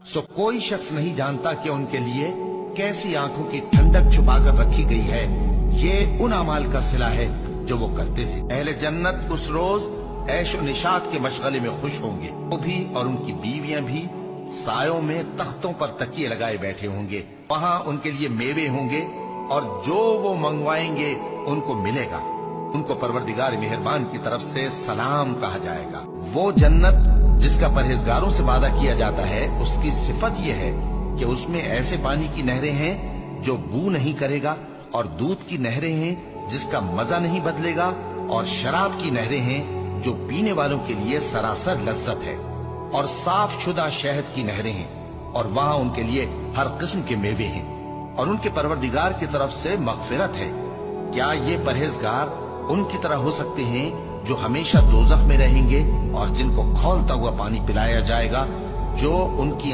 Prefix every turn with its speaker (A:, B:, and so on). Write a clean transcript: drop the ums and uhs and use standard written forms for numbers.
A: सो कोई शख्स नहीं जानता कि उनके लिए कैसी आंखों की ठंडक छुपाकर रखी गई है। ये उन अमाल का सिला है जो वो करते थे। अहले जन्नत उस रोज ऐशो निशात के मशगले में खुश होंगे। वो भी और उनकी बीवियां भी सायों में तख्तों पर तकिए लगाए बैठे होंगे। वहां उनके लिए मेवे होंगे और जो वो मंगवाएंगे उनको मिलेगा। उनको परवरदिगार मेहरबान की तरफ से सलाम कहा जाएगा। वो जन्नत जिसका परहेजगारों से वादा किया जाता है, उसकी सिफत यह है कि उसमें ऐसे पानी की नहरें हैं जो बू नहीं करेगा, और दूध की नहरें हैं जिसका मजा नहीं बदलेगा, और शराब की नहरें हैं जो पीने वालों के लिए सरासर लज्जत है, और साफ शुदा शहद की नहरें हैं, और वहां उनके लिए हर किस्म के मेवे हैं, और उनके परवरदिगार की तरफ से मगफिरत है। क्या ये परहेजगार उनकी तरह हो सकते हैं जो हमेशा दोजख में रहेंगे और जिनको खौलता हुआ पानी पिलाया जाएगा, जो उनकी